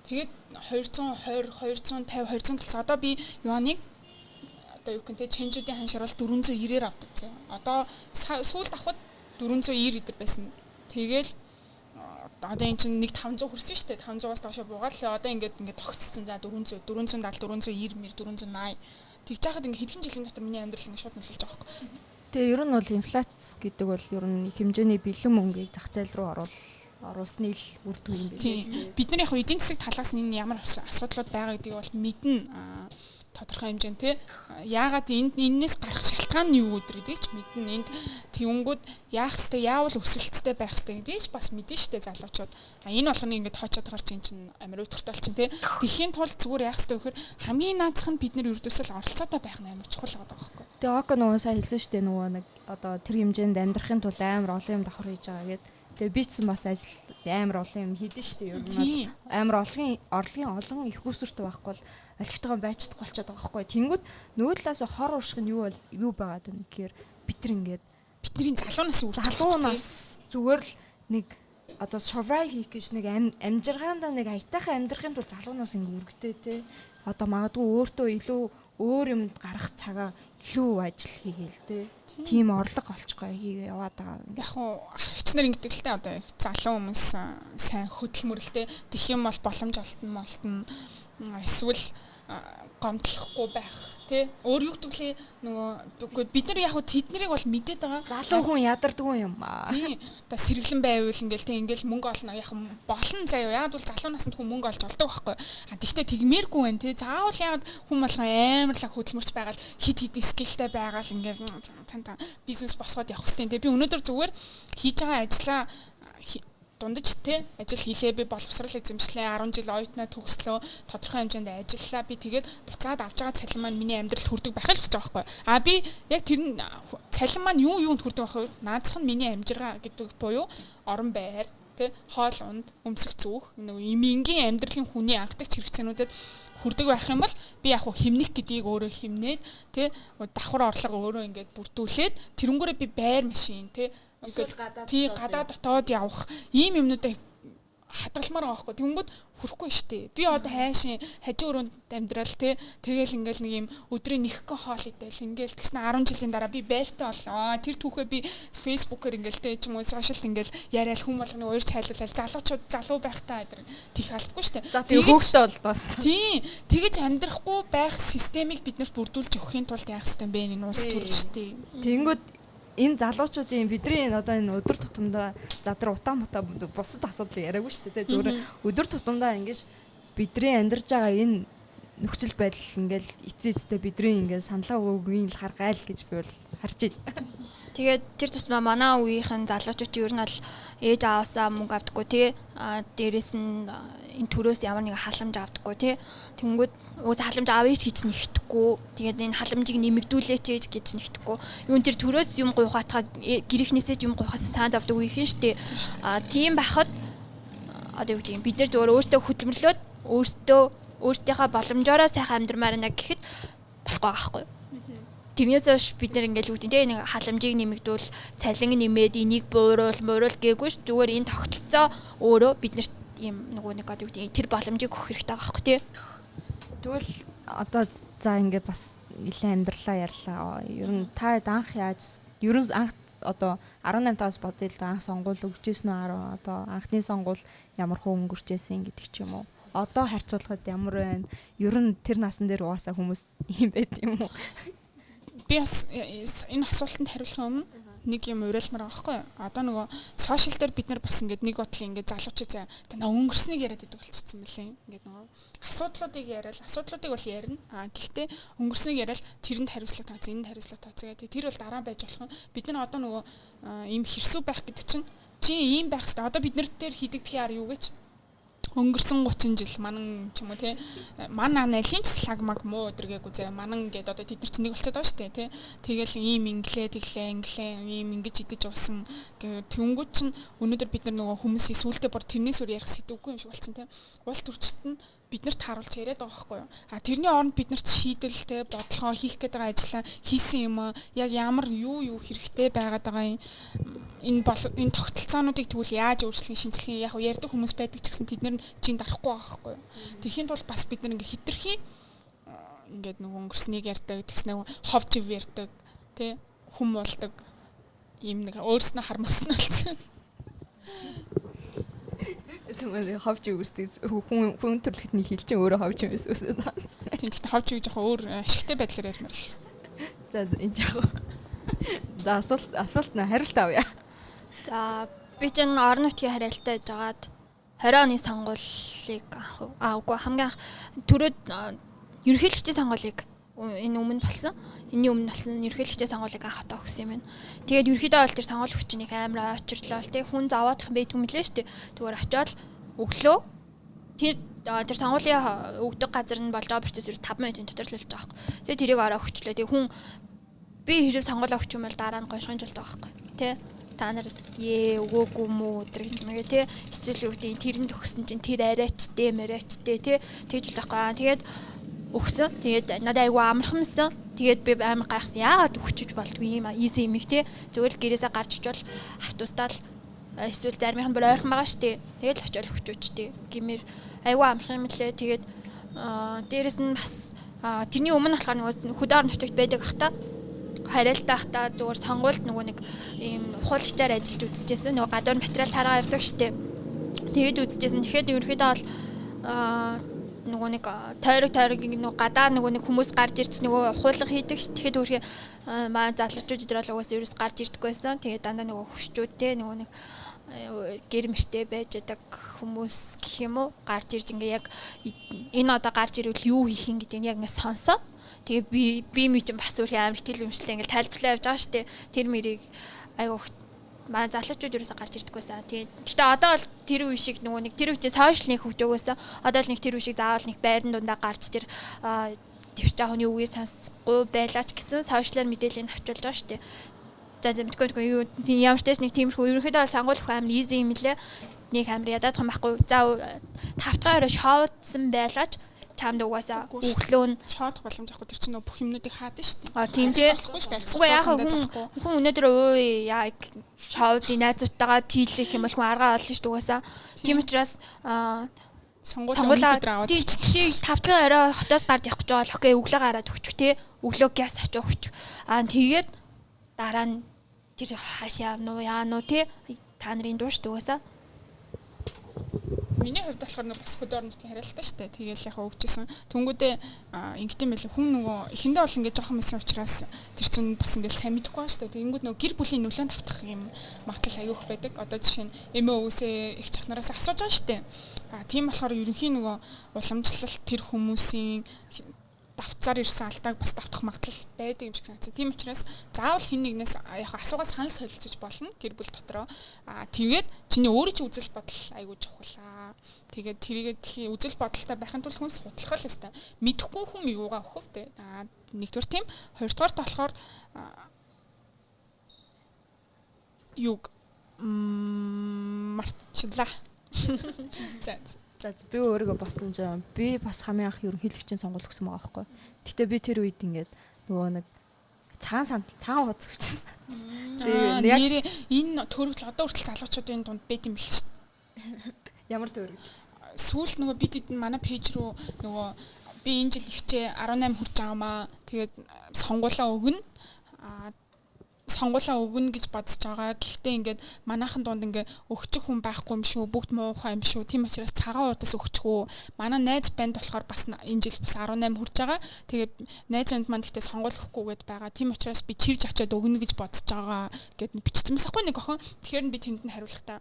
Тэгээд 220, 250, 270 одоо би Юаныг одоо юу гэнтэй ченжүүдийн ханшаар бол 490-ээр авдаг зэ. Одоо сүүлд авахд 490 идэр байсан. Тэгэл одоо эн чинь 500 хүрсэн шүү дээ. 500-аас доошо буугаад л одоо ингээд тогтцсон. За 400, 470, 490, 480 тэгж яхад ингээд хэдхэн жилийн дотор миний амьдрал ингээд шууд нөлөөлж байгаа байхгүй. Тэгээ ер нь бол инфляц гэдэг бол ер нь их хэмжээний бэлэн мөнгийг зах зээл рүү оруулсны л үр дүн юм байна. Бид нар яг эдийн засаг талаас нь энэ ямар асуудлууд байгаа гэдгийг бол мэднэ. Тодорхой хэмжээнд те яагаад энэс гарах шалтгаан нь юу гэдгийг ч мэднэ. Энд тэвнгүүд яах хэвээр яавал өсөлттэй байх хэвээр гэдгийг ч бас мэднэ штэ залуучууд. Энэ болгоны ингээд тоочод гарч ин чин амар өдөртөл чин те. Тэхийн тулд зүгээр яах хэвээр вэхэр хамгийн наацх нь бид нар ердөөсөө оролцоотой байх нь амар чухал байгаа байхгүй. Тэгээ Око нөгөө сайн хэлсэн штэ нөгөө нэг одоо тэр хэмжээнд амьдрахын тулд амар олон юм давхар хийж байгаа гэдэг. Тэгээ би ч бас ажил амар олон юм хийдэн штэ ер нь амар орлогын олон их үүсвэртэй байхгүй бол олигтойгоо байцдаг болчиход байгаа байхгүй. Тэнгүүд нөгөө талаас хор уршиг нь юу байгаад байна гэхээр бид нар ингээд бидний залуунаас зүгээр л нэг одоо survive хийх гэж нэг амжиргаанда нэг аятайхан амьдрахын тулд залуунаас ингээд үргэтэй те. Одоо магадгүй өөртөө илүү өөр юмд гарах цагаа илүү ажил хийгээл те. Тийм орлого олчихгоо хийгээ яваад байгаа. Яг уу ах нар ингэдэг л те одоо залуу хүмүүс сайн хөдөлмөрлөлтэй тэх юм бол боломж олтон эсвэл гомдлохгүй байх тий өөр юу гэдэг лээ нөгөө бид нар яг тэднийг бол мэдээд байгаа залуу хүн ядардаг юм тий одоо сэргэлэн байвал ингээл тий ингээл мөнгө олно яг болно заяа яг бол залуу наснд хүн мөнгө олж олдог байхгүй тэгтээ тэгмээргүй байна тий заавал яг хүн болгоо амарлаг хөдөлмөрч байгаад хит скиллтэй байгаад ингээл тань бизнес босгоод явах хэрэгтэй тий би өнөөдөр зүгээр хийж байгаа ажлаа дундаж те ажил хийлээ би боловсрал эзэмшлээ 10 жил оюутнаа төгслөө тодорхой хэмжээнд ажиллалаа би тэгээд буцаад авч байгаа цалин маань миний амьдралд хүрдэг байх л гэж байгаа байхгүй би яг тэр цалин маань юунд хүрдэг байх вэ наацх нь миний амжиргаа гэдэг буюу орон байр те хоол унд өмсөх зүүх нэг эмийнгийн амьдралын хүний анхдагч хэрэгцээнүүдэд хүрдэг байх юм бол би яг хэмнэх гэдгийг өөрөө хэмнээд те давхар орлого өөрөө ингээд бүрдүүлээд тэрнгүүрээ би байр машин те тий гадаа дотоод явах ийм юмнуудаа хадгалмаар байгаа байхгүй. Тэнгүүд хүрэхгүй штэ. Би одоо хайшин хажуу өрөөнд амьдрал те тэгэл ингээл нэг юм өдрийн нэхгэн хоол идэл ингээл тэгснэ 10 жилийн дараа би байртай боллоо. Тэр түүхээ би фэйсбүүкээр ингээл те ч юм уу сошиалт ингээл яриад хүн болгоны уурж хайлуулаад залуучууд залуу байхтаа адэр тийх албагүй штэ. Тэгээ хөөхтэй бол бас. Тий тэгэж амьдрахгүй байх системийг бид нарт бүрдүүлж өгөхийн тулд яах ёстой юм бэ энэ улс төрөл штэ. Тэнгүүд энэ залуучуудын бидний одоо энэ өдөр тутамдаа задар утаа бусад асуудал яриаггүй шүү дээ. Зүгээр өдөр тутамдаа ингэж бидний амьдарч байгаа энэ нөхцөл байдал ингээл эцээстэй бидний ингээд саналаа өгөөгүй л харгайл гэж би бол харж байна. Тэгээд тэр тусмаа манай үеийнхэн залуучууд ер нь бол ээж аваасаа мөнгө авдаггүй тий. Дээрээс нь энэ төрөөс ямар нэг халамж авдаггүй тий. Тэнгүүд уус халамж авъя гэж нэгтгэхгүй. Тэгээд энэ халамжийг нэмэгдүүлээч гэж нэгтгэхгүй. Юун тэр төрөөс юм гуйхаатгаа гэрийнхнээсээ юм гуйхаас сайн авдаг үеийнхэн штэ. Тийм байхад одоо юу гэдэг бид нар зөвөр өөртөө хөдөлмөрлөөд өөртөөхөө боломжоор сайхан амьдрмаар байна гэхэд болохгүй байхгүй. Тэрнээс ш бид нар ингээл үүдэн тэ нэг халамжийг нэмэгдүүл цалин нэмээд энийг бууруул гээгүй ш зүгээр энэ тогтолцоо өөрөө биднэрт ийм нөгөө нэг одоо үүдэн тэр боломжийг өгөх хэрэгтэй байгаа байхгүй тий. Тэгвэл одоо за ингээд бас нэлээд амьдралаа ярьлаа. Ер нь та анх яаж ер нь анх одоо 18 таас бодъё л анх сонгуул өгчээсэн үү одоо анхны сонгуул ямар хүн өнгөрчээсэн гэдэг ч юм уу. Одоо харьцуулахад ямар байна? Ер нь тэр насан дээр угаасаа хүмүүс юм байт юм уу? Би бас энэ асуултанд хариулах өмнө нэг юм уриалмаар байгаа байхгүй. Одоо нөгөө сошиал дээр бид нар бас ингээд нэг бодлын ингээд залуучууд танаа өнгөрснийг яриад идэг болчихсон мөлий. Ингээд нөгөө асуудлуудыг бол ярина. Гэхдээ өнгөрснийг яриад тэрэнд хариуцлага тооцоо, энд хариуцлага тооцоо гэдэг. Тэр бол дараа байж болох юм. Бид нар одоо нөгөө ийм хэрсүү байх гэдэг чинь чи ийм байх хэрэгтэй. Одоо бид нар дээр хийдэг PR юу гэж? өнгөрсөн 30 жил манан ч юм уу те манай айлын ч слагмаг муу өдргээгүй зэ манан гэдэг одоо тэд нар ч нэг болчиход байгаа шүү дээ те тэгэл ийм инглээ ийм ингэж идэж уусан тэнгүүд чинь өнөөдөр бид нар нөгөө хүмүүсийн сүултээ бор тэрнээс өөр ярих сэдвгүй юм шиг болчихсон те улс төрчид нь биднэрт харуулж яриад байгаа байхгүй юу а тэрний оронд биднэрт шийдэл те бодлогоо хийх гээд байгаа ажлаа хийсэн юм яг ямар юу хэрэгтэй байгаад байгаа юм энэ тогтолцоонуудыг тэгвэл яаж өөрчлөх шинжилгээ яг ярьдаг хүмүүс байдаг ч гэсэн тэд нар жин дарахгүй байгаа байхгүй юу. Тэхийн тулд бас бид нар ингээ хитрхи ингээд нэг өнгөрснийг ярьдаг тэгснэ ховж ив ярьдаг тий хүм болдог юм нэг өөрснөө хармасан болсон. Тэгмээ ховж ивсдэг хүн төрөлхтний хэл чинь өөрөө ховж ивс үсээд байна. Тийм гэхдээ ховж ив жоохон өөр ашигтай байдлаар ярмаар л. За энэ жоохон. За асуулт на хариулт авъя. За би ч орон нутгийн хариалтай жагаад 20 оны сонгуулийг авахгүй хамгийн анх түрүүд ерөнхийлөгчийн сонгуулийг энэ өмнө болсон. Энэний өмнө болсон ерөнхийлөгчийн сонгуулийг авахтаа өгсөн юм байна. Тэгээд ерөнхийдөө бол тэр сонгууль хүчнийг амар очирлоо л тий хүн заваадах юм байдгүй мөлий шүү дээ. Зүгээр очиод өглөө тэр сонгуулийн өгдөг газар нь болж байгаа процесс 5 минутын дотор л болж байгаа байхгүй. Тэгээд тэрийг ороо өгчлөө. Тэг хүн би хэрэг сонгуулаа өгч юм бол дараа нь гойшгонж болж байгаа байхгүй. Тий та нар өгөөгүй мүү гэж мэгэ тий эсвэл юу гэдэг тэрэнд өгсөн чинь тэр арайчтэй мэрайчтэй тий тэгж л байхгүй. Тэгээд өгсөн. Тэгээд надад айгүй амархамсан. Тэгээд би амар гайхсан. Яагаад өгчөж болдгүй юм easy юм их тий зүгээр л гэрээсээ гарч ичвэл автобусдаа л эсвэл заримын бүр ойрхон байгаа штэ. Тэгээд л очиод өгчөөчтэй гэмээр айгүй амархан юм лээ. Тэгээд дээрэс нь бас тэрний өмнө болохоор нөгөө хөдөө нутагт байдаг хата хариалтай хата зүгээр сонгуульд нөгөө нэг ийм ухуулагчаар ажиллаж үзчихсэн. Нөгөө гадуур материал таргаа явдаг штэ. Тэгээд үзчихсэн. Тэгэхэд ерөнхийдөө бол нөгөө нэг тойрог нөгөө гадаа нөгөө нэг хүмүүс гарч ирж нөгөө ухуулга хийдэг ш. Тэгэхэд өөрхий маа залуучууд дээр бол угаас ерөөс гарч ирдэг байсан. Тэгээд дандаа нөгөө хөшчүүдтэй нөгөө нэг гэр мөртэй байж байгаа хүмүүс гэх юм уу гарч ирж ингээ яг энэ одоо гарч ирвэл юу хийх юм гэдэг нь яг ингээ сонсоо. Тэгээ би чинь бас өөрхий амар ихтгэл юмшилтэй ингээ тайлбарлаа явж байгаа штэ. Тэр мэрийг айгуу маа залуучууд ерөөсө гарч ирдэг байсан. Гэхдээ одоо бол тэр үе шиг нөгөө нэг тэр үе чинь сошиал нэг хөгжөөгөөс одоо л нэг тэр үе шиг заавал нэг байрны дундаа гарч тэр твч жаахны үгийг сонсохгүй байлаач гэсэн сошиалар мэдээлэл авчулж байгаа штэ. За зэмтгөө ямар ч нэг тиймэрхүү ерөнхийдөө сонгуулах амар easy юм лээ. Нэг амар ядаад хам байхгүй. За тавтгаараа шоудсан байлаач чамд угаасаа өглөө нь шоодох боломж авахгүй тэр чинь бүх юмнуудыг хаадаг шүү дээ. Тийм дээ. Үгүй яах хүн өнөөдөр ууй яа шоудын найзуудтайгаа тийлэх юм бол хүн аргаа олно шүү дээ угаасаа. Тийм учраас сонгуулаа тийчийг тавтгын орой хотоос гарч явах гэж байгаа л окей өглөө гараад өгчих те. Өглөө газ авч өгчих. Тэгээд дараа нь тэр хаашаа явна уу яа нуу те та нарын дуу шүү дээ угаасаа. Миний хувьд болохоор бас хөдөө орон нутгийн хариалтай шүү дээ. Тэгээл яхаа өгчээсэн. Тэнгүүдээ ингэдэм байлаа. Хүн нөгөө эхэндээ бол ингээд жоохон мэсэн учраас тэр чинь бас ингээд сайн мэдэхгүй байна шүү дээ. Тэнгүүд нөгөө гэр бүлийн нөлөөнд автах юм магадлал аюух байдаг. Одоо жишээ нь эмээ өвөөсөө их чахнараас асууж байгаа шүү дээ. Тийм болохоор ерөнхийн нөгөө уламжлалт тэр хүмүүсийн давцаар ирсэн алдааг бас давтах магадлал байдаг юм шиг санагдсан. Тийм учраас заавал хин нэгнээс яг асуугаа санал солилцож болно гэр бүл дотроо. Тэгээд чиний өөрөө чи үзэл бодол айгуу чухал. Тэгээд тэрийгээ үзэл бодолтой байхын тулд хүн судлах л ёстой. Мэдхгүй хүн юугаа өгөх вэ? Нэгдүгээр тийм, хоёрдугаарт болохоор юг мартчихлаа. За би өөрийгөө боцсон жаа. Би бас хамгийн анх ерөнхийлөгчийн сонгуульд өгсөн байгаа байхгүй. Гэтэ би тэр үед ингээд нөгөө нэг цагаан хуудас өгчихсэн. Тэгээд яг энэ төрөл одоо хүртэл залуучуудын дунд байт юм бэл шүү дээ. Ямар төрөл? Сүүлд нөгөө бид манай пэйж рүү нөгөө би энэ жил ихчээ 18 хүрч байгаамаа. Тэгээд сонгуулаа өгнө гэж бодож байгаа. Гэхдээ ингээд манайхан дунд ингээд өгчих хүн байхгүй юм шүү. Бүгд муухай юм шүү. Тийм учраас цагаан удаас өгчих үү. Манай найз банд болохоор бас энэ жил бас 18 хүрж байгаа. Тэгээд найзууд манд ихтэй сонгуул өгөхгүйгээд байгаа. Тийм учраас би чирж очиод өгнө гэж бодож байгаа гэд бичсэн мэсэхгүй нэг охин. Тэгэхээр би тэнд нь хариулахдаа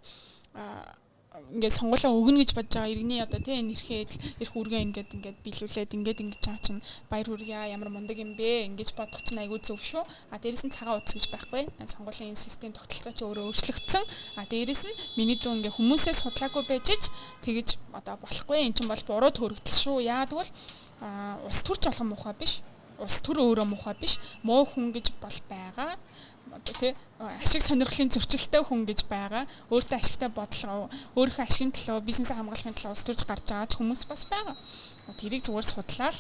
ингээд сонгуулаа өгнө гэж бодож байгаа иргэний одоо тийм эрх үргээ ингээд биелүүлээд ингэж чаа чинь баяр хүргье ямар мундаг юм бэ ингэж бодох чинь айгүй зөв шүү. Дээрээс нь цагаан удас гэж байхгүй. Сонгуулийн систем тогтолцоо ч өөрөө өөрчлөгдсөн. өгцөн. Дээрэс нь миний дүү ингээ хүмүүсээ судлаагүй байж ич тэгэж одоо болохгүй. Эн чинь бол буруу төрөгдөл шүү. Яагад бол ус төрч болох муухай биш. Ус төр өөрөө муухай биш. Муу хүн гэж бол байгаа. Тэ ашиг сонирхлын зөрчилтэй хүн гэж байгаа. Өөртөө ашигтай бодлого, өөрийнхөө ашигын төлөө бизнесээ хамгаалахын төлөө ус төрж гарч байгаа хүмүүс бас байгаа. Тэрийг зүгээр судлаад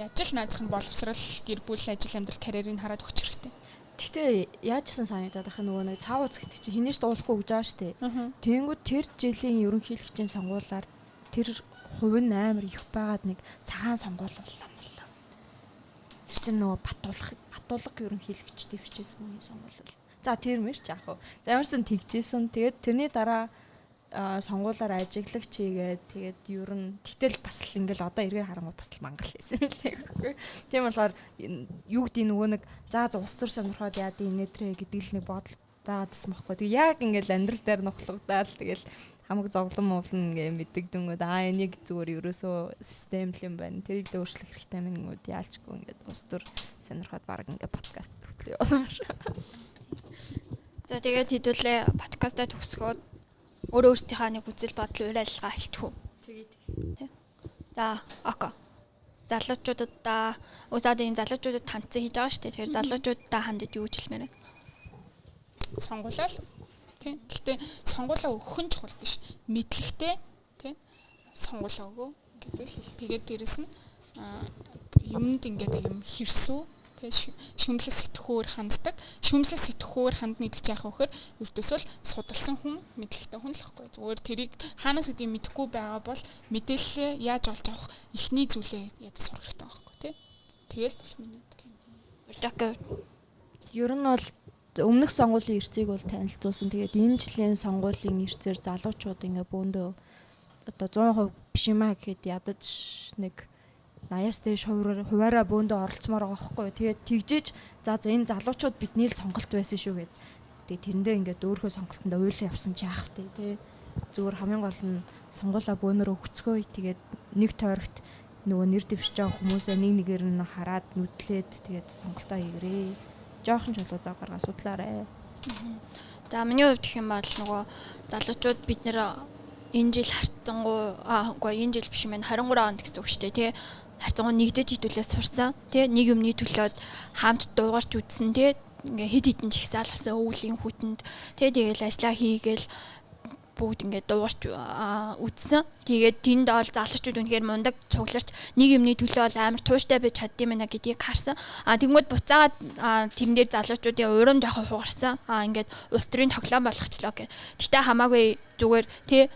яаж л наазах нь боловсрал, гэр бүл, ажил, амьдрал, карьерийг хараад өгч хэрэгтэй. Гэтэ яаж ч санагдаад ах нөгөө нэг цаав үз гэдэг чинь хинэж дуулахгүй гэж байгаа шүү дээ. Тэнгүүд тэр жилийн ерөнхийлөгчийн сонгуулиар тэр хувь нь амар их байгаад нэг цагаан сонгуул боллоо. Тэр чинь нөгөө батуулга ерөнхийлөгчтэй бичсэн үеийн сонгуул бол. За тэр мэрч яах вэ? За ямарсан тэгжсэн. Тэгээд тэрний дараа сонгуулаар ажиглагч хийгээд тэгээд ер нь тэгтэл бас л ингээл одоо эргээ харангууд бас л мангал байсан юм лээ. Тийм болохоор юу гэдэг нөгөө нэг за улс төр сонирхоод яа дий нэтрэ гэдэг л нэг бодол байгаадсан байхгүй. Тэгээд яг ингээл амьдрал дээр нухлагдаал тэгэл хамаг зовлон мовлон ингээ мэддэгдэнгүүд энийг зүгээр ерөөсөө системл юм байна. Тэрийг өөрчлөх хэрэгтэй мэнгүүд яалчгүй ингээд улс төр сонирхоод баг ингээ подкаст хөтлөө яваа. За тэгээд хэдүүлээ подкастаа төгсгөөд өөрөө өөртөөхөө нэг үзэл бодол уриалгаа хэлтгүү. Тэгээд. За, око. Залуучуудаа өсөөдийн залуучуудад танцсан хийж байгаа шүү дээ. Тэгэхээр залуучуудаа хандаж юу гэж хэлмээр вэ? Сонгуулаа л. Тэ. Гэхдээ сонгуулаа өгөх нь чухал биш. Мэдлэгтэй тэ. Сонгуулаа өгөө гэдэг л хэл. Тэгээд дээрэс нь юмд ингээд юм хэрсүү шүмлэс сэтгхүүр ханддаг. Шүмлэс сэтгхүүр хандна гэдэг чинь яах вэ гэхээр өртөөсөө л судалсан хүн, мэдлэгтэй хүн л хэвгүй. Зүгээр тэрийг хаанаас үгүй мэдэхгүй байгаа бол мэдээлэлээ яаж олж авах ихний зүйлээ ядаж сурах хэрэгтэй байхгүй тий. Тэгэл бол миний бодлоо. Ер нь бол өмнөх сонгуулийн эрсийг бол танилцуулсан. Тэгээд энэ жилийн сонгуулийн эрсээр залуучууд ингээ бөөндөө одоо 100% биш юмаа гэхэд ядаж нэг 80-аас дээш хуваараа бөөндөө оролцмоор байгаа байхгүй. Тэгээд тэгжээж за энэ залуучууд бидний л сонголт байсан шүү гэд. Тэгээд тэрэндээ ингээд өөрхөө сонголтонд уйлан явсан чи яах вэ тий. Зүгээр хамгийн гол нь сонгуулаа бөөнөр өгцгөө. Тэгээд нэг тойрогт нөгөө нэр дэвшиж байгаа хүмүүсээ нэг нэгээр нь хараад нүдлээд тэгээд сонголтоо хийгэрээ. Жохон ч болоо зав гаргаа судлаарай. За миний хувьд гэх юм бол нөгөө залуучууд бид нэр энэ жил харцангуй энэ жил биш юм байна 23 онд гэсэн үг шүү дээ тий. Харцангуй нэгдэж хідүүлээ сурсан тий. Нэг юмний төлөөд хамт дуугарч үзсэн тий. Ингээ хэд хідэн жигсаалгасан өвлийн хүтэнд тий. Тэгээл ажиллаа хийгээл бүгд ингээд дуугарч үзсэн. Тэгээд тэнд ол залуучууд үнэхээр мундаг цугларч нэг юмний төлөө бол амар тууштай байж чаддсан байна гэдгийг харсан. Тэгмүүд буцаагаад тэрэн дээр залуучуудын урам жоохон хугарсан. Ингээд улс төрийн тоглоом болгочлоо гэх. Гэтэ хамаагүй зүгээр тий.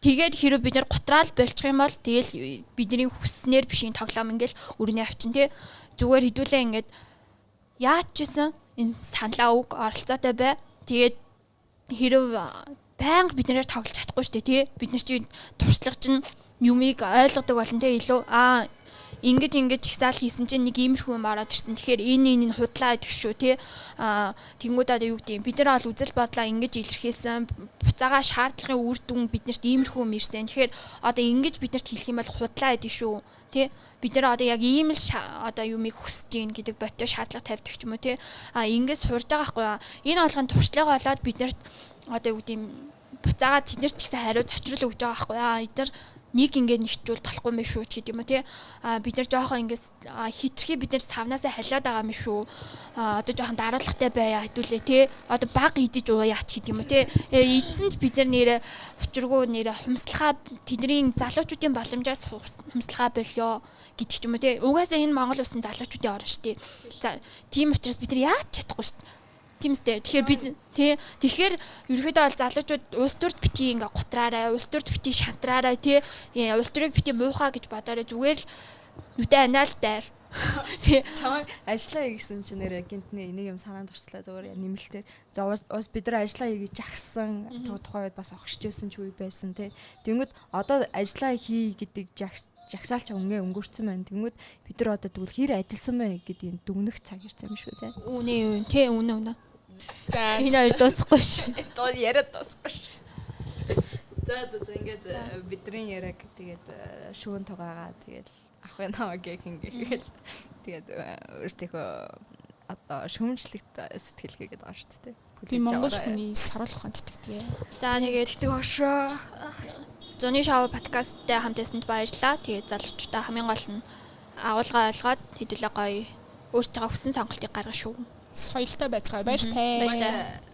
Тэгээд хэрэг бид нар гутраал болчих юм бол тэгэл бидний хүснээр бишийн тоглоом ингээл өрнөө авчин тий. Зүгээр хідүүлээ ингээд яаж ч гэсэн энэ саналаа үг оролцоотой бай. Тэгээд хэрэг байнга бид нэр тоглож чадахгүй шүү дээ тий. Бид нар чи туршлага чинь юмыг ойлгодог болон тий илүү ингэж чигсаал хийсэн чинь нэг иймэрхүү юм ороод ирсэн. Тэгэхээр энэ худлаа гэдэг шүү тий. Тэнгуудаа юу гэдэг юм. Бид нар бол үзэл бодлоо ингэж илэрхийлсэн. Буцаага шаардлагын үр дүн биднэрт иймэрхүү юм ирсэн. Тэгэхээр одоо ингэж биднэрт хэлэх юм бол худлаа гэдэг шүү тий. Бид нар одоо яг ийм л одоо юмыг хүсэж гин гэдэг боттой шаардлага тавьдаг ч юм уу тий. Ингэж сурж байгаа байхгүй. Энэ болгон туршлага болоод биднэрт одоо юу гэдэг юм. Буцаага тэднэрт ч гэсэн хариу зочрол өгж байгаа байхгүй. Эдгээр нэг ингээд нэгчүүл болохгүй мэй шүү ч гэдэг юм уу тий. Бид нар жоохон ингээд хитрхи бид нар савнаасаа халиад байгаа мэй шүү. Одоо жоохон дараалахтай байя хэдүүлээ тий. Одоо баг идэж ууяач гэдэг юм уу тий. Эдсэн ч бид нар нэрэ учиргүй нэрэ хумслахаа тэдний залуучуудын боломжоос хумслахаа болёо гэдэг ч юм уу тий. Угаасаа энэ Монгол улсын залуучуудын орн шүү тий. За тийм учраас бид нар яаж чадахгүй шүү. Тиймстэй. Тэгэхээр бид тэгэхээр ерөөхдөө бол залуучууд улс төрд бити ингээ гутраарай, улс төрд бити шантраарай тий. Улс төрийг бити муухай гэж бодоорой. Зүгээр л нүдэ анаал дайр. Тий. Чамайг ажиллаа хийгсэн чинь нэрэ гинтний энийг юм санаанд орчлаа зүгээр нэмэлтээр. За ус бид нар ажиллаа хийж жагсан тухай үед бас огшижсэн ч үе байсан тий. Тэнгүүд одоо ажиллаа хий гэдэг жагсаалч өнгөрцөн байна. Тэнгүүд бид нар одоо тэгвэл хэр ажилласан бэ гэдгийг дүгнэх цаг ирсэн юм шүү тий. Үнэ тий үнэ. За энэ хоёр дуусахгүй шүү. Доо яриад дуусахгүй шүү. За ингээд бидний яриаг тэгээд шүүн тугаагаа тэгээд авах наваа гэх ингээд тэгээд өөрсдийнхөө одоо шүүмжлэгт сэтгэлгээгээд байгаа шүү дээ. Би Монгол хүний саруулах ухаанд итгэдэг. За тэгээд тэгтэг ошоо. Зуны шоу подкасттай хамтаасанд баярлалаа. Тэгээд залуучуудаа хамгийн гол нь агуулга ойлгоод хэдүүлээ гоё өөртөө хүссэн сонголтыг гаргах шүү. Соёлтой байцгаая. Баяр таа. Баяр таа.